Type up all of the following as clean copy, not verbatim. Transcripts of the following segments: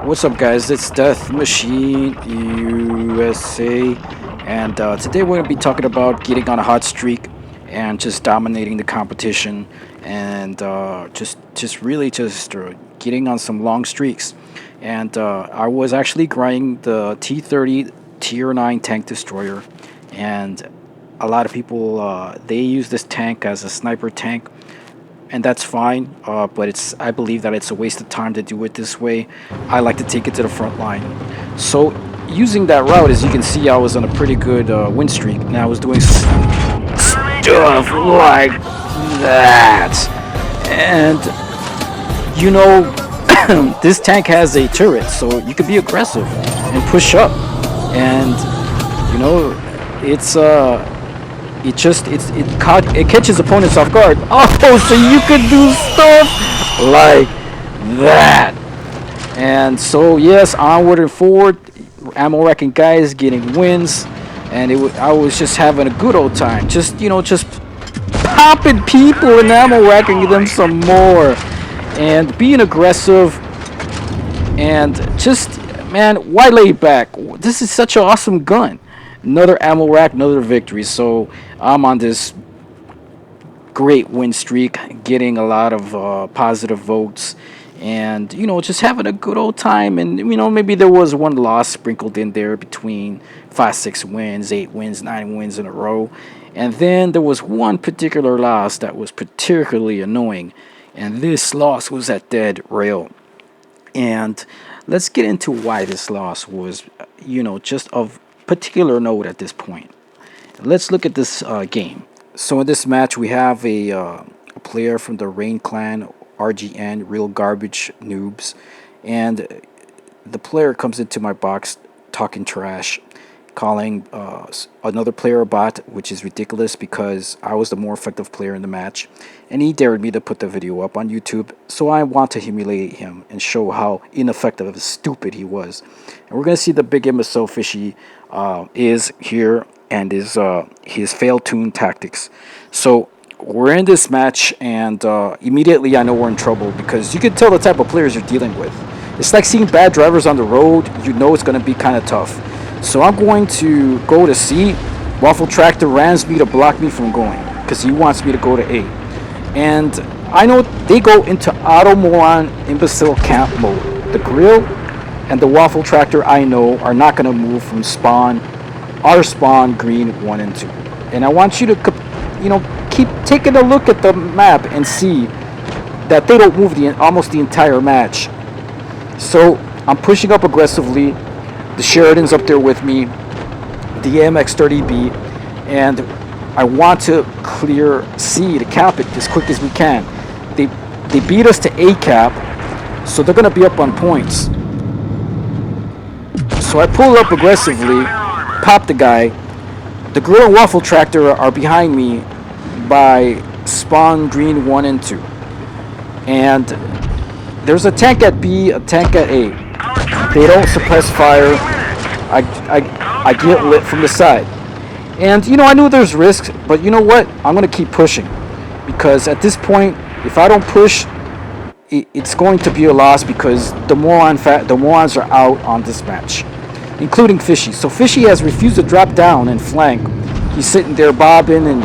What's up, guys? It's Death Machine USA, and today we're going to be talking about getting on a hot streak and just dominating the competition, and just getting on some long streaks. And I was actually grinding the T30 Tier 9 Tank Destroyer, and a lot of people they use this tank as a sniper tank, and that's fine. But I believe that it's a waste of time to do it this way. I like to take it to the front line. So using that route, as you can see, I was on a pretty good win streak, and I was doing stuff like that. And you know, this tank has a turret, so you can be aggressive and push up. And you know, it's it catches opponents off guard. Oh, so you could do stuff like that. And so yes, onward and forward, ammo racking guys getting wins, and I was just having a good old time. Just popping people and ammo racking them some more, and being aggressive, and just man, why lay back? This is such an awesome gun. Another ammo rack, another victory. So I'm on this great win streak, getting a lot of positive votes, and just having a good old time. And maybe there was one loss sprinkled in there between 5, 6 wins, 8 wins, 9 wins in a row, and then there was one particular loss that was particularly annoying, and this loss was at Dead Rail. And let's get into why this loss was, just of particular note at this point. Let's look at this game. So in this match, we have a player from the Rain Clan, RGN, Real Garbage Noobs, and the player comes into my box talking trash, calling another player a bot, which is ridiculous because I was the more effective player in the match, and he dared me to put the video up on YouTube. So I want to humiliate him and show how ineffective and stupid he was. And we're gonna see the big imbecile Fishy is here, and his failed tune tactics. So we're in this match, and immediately I know we're in trouble because you can tell the type of players you're dealing with. It's like seeing bad drivers on the road. You know it's going to be kind of tough. So I'm going to go to C. Waffle Tractor rams me to block me from going because he wants me to go to A. And I know they go into auto moron imbecile camp mode. The grill and the Waffle Tractor, I know, are not going to move from our spawn green 1 and 2. And I want you to keep taking a look at the map and see that they don't move almost the entire match. So I'm pushing up aggressively. The Sheridan's up there with me, the AMX-30B, and I want to clear C to cap it as quick as we can. They beat us to A cap, so they're going to be up on points. So I pull up aggressively, pop the guy. The Grill and Waffle Tractor are behind me by spawn green 1 and 2. And there's a tank at B, a tank at A. They don't suppress fire. I get lit from the side. And I knew there's risks, but you know what? I'm going to keep pushing. Because at this point, if I don't push, it's going to be a loss because the morons are out on this match, including Fishy. So Fishy has refused to drop down and flank. He's sitting there bobbing and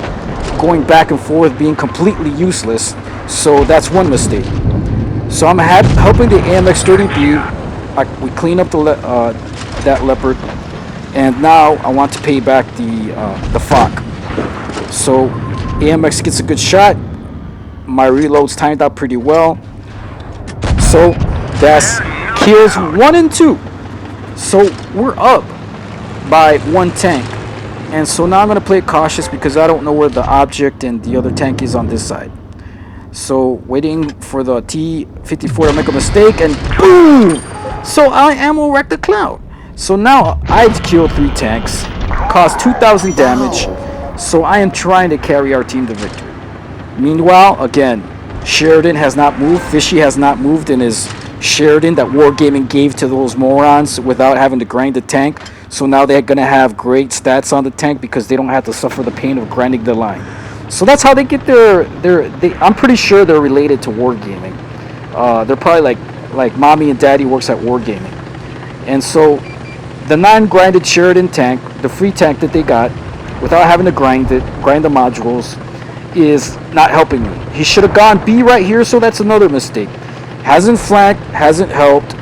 going back and forth, being completely useless. So that's one mistake. So I'm helping the AMX-30B. We clean up that leopard, and now I want to pay back the FOC. So AMX gets a good shot. My reload's timed out pretty well. So that's kills 1 and 2. So we're up by 1 tank. And so now I'm going to play it cautious because I don't know where the object and the other tank is on this side. So waiting for the T-54 to make a mistake, and boom! So I ammo wrecked the cloud. So now I've killed 3 tanks, caused 2,000 damage. So I am trying to carry our team to victory. Meanwhile, again, Sheridan has not moved. Fishy has not moved in his Sheridan that Wargaming gave to those morons without having to grind the tank. So now they're going to have great stats on the tank because they don't have to suffer the pain of grinding the line. So that's how they get I'm pretty sure they're related to Wargaming. They're probably like like mommy and daddy works at Wargaming. And so the non-grinded Sheridan tank, the free tank that they got, without having to grind the modules, is not helping me. He should have gone B right here, so that's another mistake. Hasn't flanked, hasn't helped,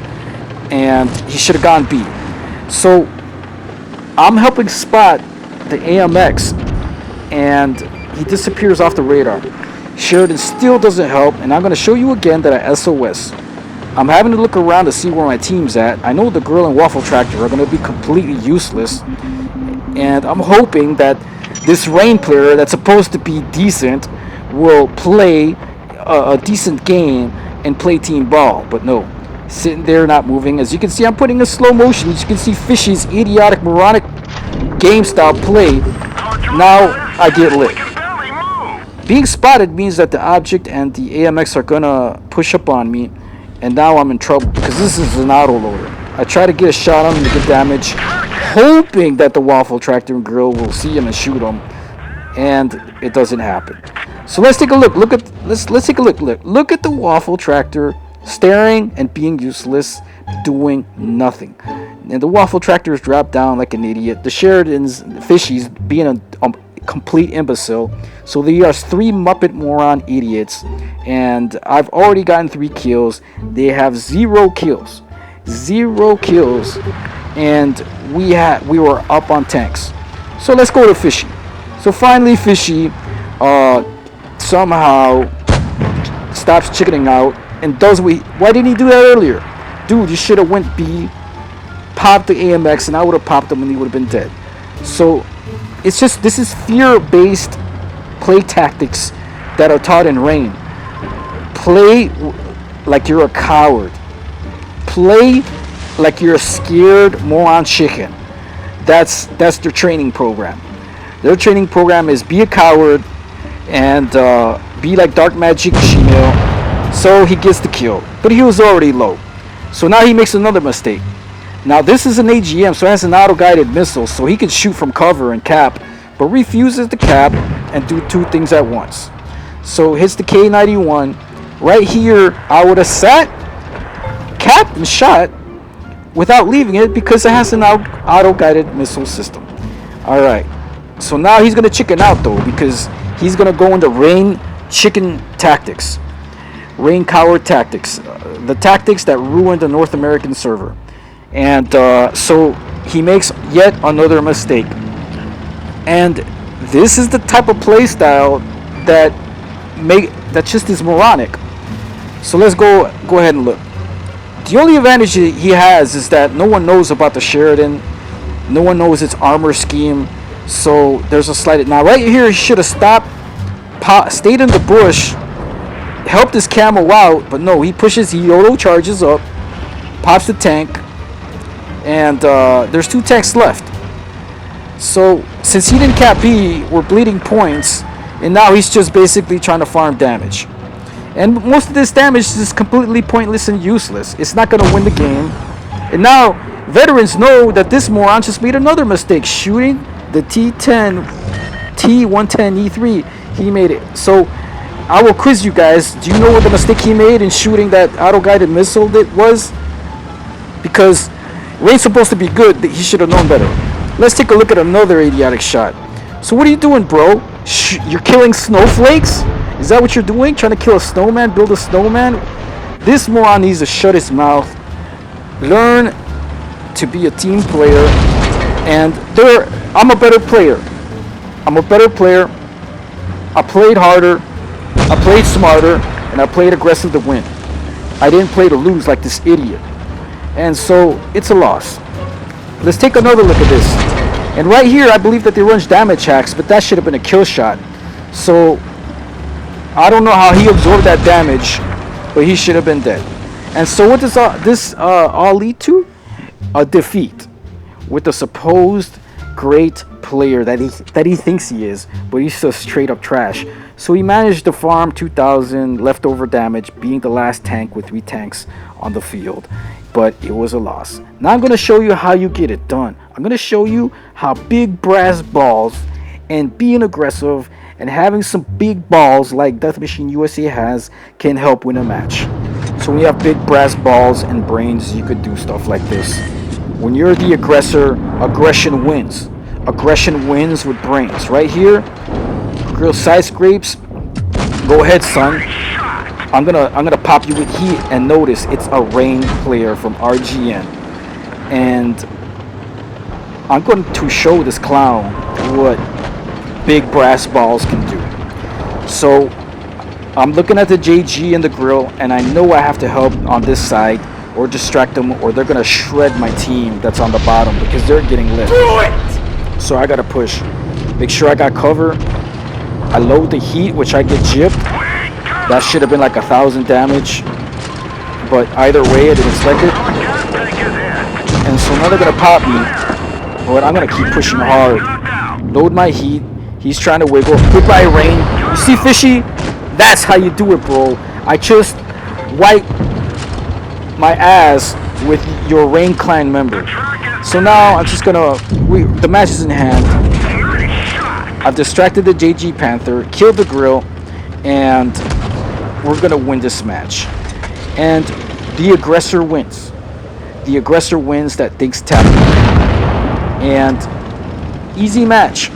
and he should have gone B. So I'm helping spot the AMX, and he disappears off the radar. Sheridan still doesn't help, and I'm going to show you again that I SOS. I'm having to look around to see where my team's at. I know the Grill and Waffle Tractor are going to be completely useless, and I'm hoping that this Rain player that's supposed to be decent will play a decent game and play team ball. But no, sitting there not moving. As you can see, I'm putting in slow motion. As you can see Fishy's idiotic, moronic game style play. Now I get lit. Being spotted means that the object and the AMX are gonna push up on me, and now I'm in trouble because this is an auto loader. I try to get a shot on him to get damage, hoping that the Waffle Tractor and Grill will see him and shoot him, and it doesn't happen. So let's take a look. Let's take a look. Look at the Waffle Tractor staring and being useless, doing nothing. And the Waffle Tractor is dropped down like an idiot. The Sheridans, Fishies, being a complete imbecile. So they are 3 Muppet moron idiots, and I've already gotten 3 kills. They have 0 kills. 0 kills, and we were up on tanks. So let's go to Fishy. So finally Fishy somehow stops chickening out and does why didn't he do that earlier? Dude, you should have went B, popped the AMX, and I would have popped him and he would have been dead. So it's just, this is fear-based play tactics that are taught in Rain. Play like you're a coward. Play like you're a scared moron chicken. That's their training program. Their training program is be a coward and be like Dark Magic Shemale. So he gets the kill, but he was already low. So now he makes another mistake. Now this is an AGM, so it has an auto-guided missile, so he can shoot from cover and cap, but refuses to cap and do 2 things at once. So hits the K91. Right here, I would have sat, capped, and shot without leaving it because it has an auto-guided missile system. Alright, so now he's going to chicken out though, because he's going to go into Rain chicken tactics. Rain coward tactics. The tactics that ruined the North American server. And so he makes yet another mistake. And this is the type of play style that just is moronic. So let's go ahead and look. The only advantage he has is that no one knows about the Sheridan. No one knows its armor scheme. So there's a slight... Now right here he should have stopped, stayed in the bush, helped his camo out, but no, he pushes, he auto charges up, pops the tank, and there's 2 tanks left. So since he didn't cap B, we're bleeding points, and now he's just basically trying to farm damage. And most of this damage is completely pointless and useless. It's not going to win the game. And now veterans know that this moron just made another mistake, shooting the T110E3. He made it. So I will quiz you guys. Do you know what the mistake he made in shooting that auto-guided missile that was? Because Rain's supposed to be good. He should have known better. Let's take a look at another idiotic shot. So what are you doing, bro? You're killing snowflakes? Is that what you're doing? Trying to kill a snowman? Build a snowman? This moron needs to shut his mouth. Learn to be a team player. And I'm a better player. I'm a better player. I played harder. I played smarter. And I played aggressive to win. I didn't play to lose like this idiot. And so it's a loss. Let's take another look at this. And right here, I believe that they run damage hacks, but that should have been a kill shot. So I don't know how he absorbed that damage, but he should have been dead. And so what does this all lead to? A defeat with the supposed great player that he thinks he is, but he's just straight up trash. So he managed to farm 2,000 leftover damage, being the last tank with 3 tanks on the field. But it was a loss. Now I'm going to show you how you get it done. I'm going to show you how big brass balls and being aggressive and having some big balls like Death Machine USA has can help win a match. So when you have big brass balls and brains, you could do stuff like this. When you're the aggressor, aggression wins. Aggression wins with brains. Right here, grill side scrapes. Go ahead, son. I'm gonna pop you with heat, and notice it's a rain player from RGN, and I'm going to show this clown what big brass balls can do. So I'm looking at the JG and the grill, and I know I have to help on this side or distract them, or they're gonna shred my team that's on the bottom because they're getting lit. So I gotta push. Make sure I got cover. I load the heat, which I get gypped. That should have been like 1,000 damage, but either way, I didn't expect it. And so now they're gonna pop me, but I'm gonna keep pushing hard. Load my heat. He's trying to wiggle. Goodbye, rain. You see, fishy? That's how you do it, bro. I just wipe my ass with your Rain Clan member. So now I'm just gonna. The match is in hand. I've distracted the JG Panther, killed the grill, and we're gonna win this match. And the aggressor wins. The aggressor wins that thinks tap. And easy match.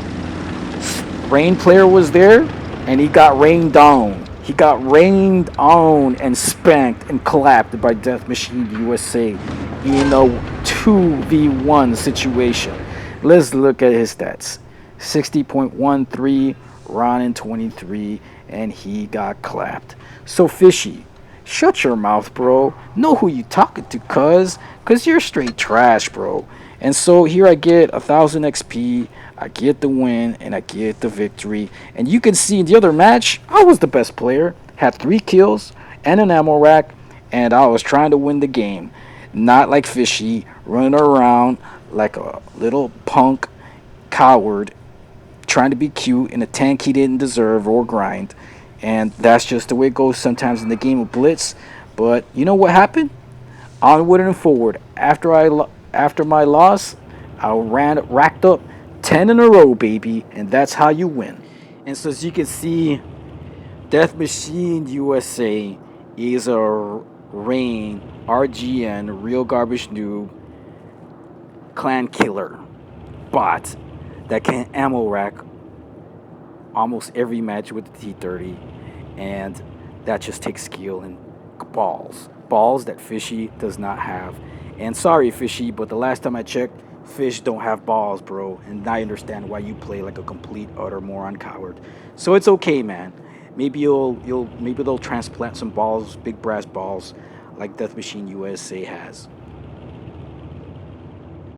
Rain player was there, and he got rained on. He got rained on and spanked and clapped by Death Machine USA in a 2v1 situation. Let's look at his stats. 60.13, Ronin 23, and he got clapped. So fishy, shut your mouth, bro. Know who you talking to, cuz you're straight trash, bro. And so here I get 1,000 XP, I get the win, and I get the victory. And you can see in the other match, I was the best player. Had 3 kills and an ammo rack, and I was trying to win the game. Not like Fishy, running around like a little punk coward, trying to be cute in a tank he didn't deserve or grind. And that's just the way it goes sometimes in the game of Blitz. But you know what happened? Onward and forward. After my loss, I racked up 10 in a row, baby, and that's how you win. And so as you can see, Death Machine USA is a Rain RGN Real Garbage Noob clan killer bot that can ammo rack almost every match with the T30, and that just takes skill and balls that Fishy does not have. And sorry, Fishy, but the last time I checked, fish don't have balls, bro. And I understand why you play like a complete utter moron coward. So it's okay, man. Maybe maybe they'll transplant some balls, big brass balls, like Death Machine USA has.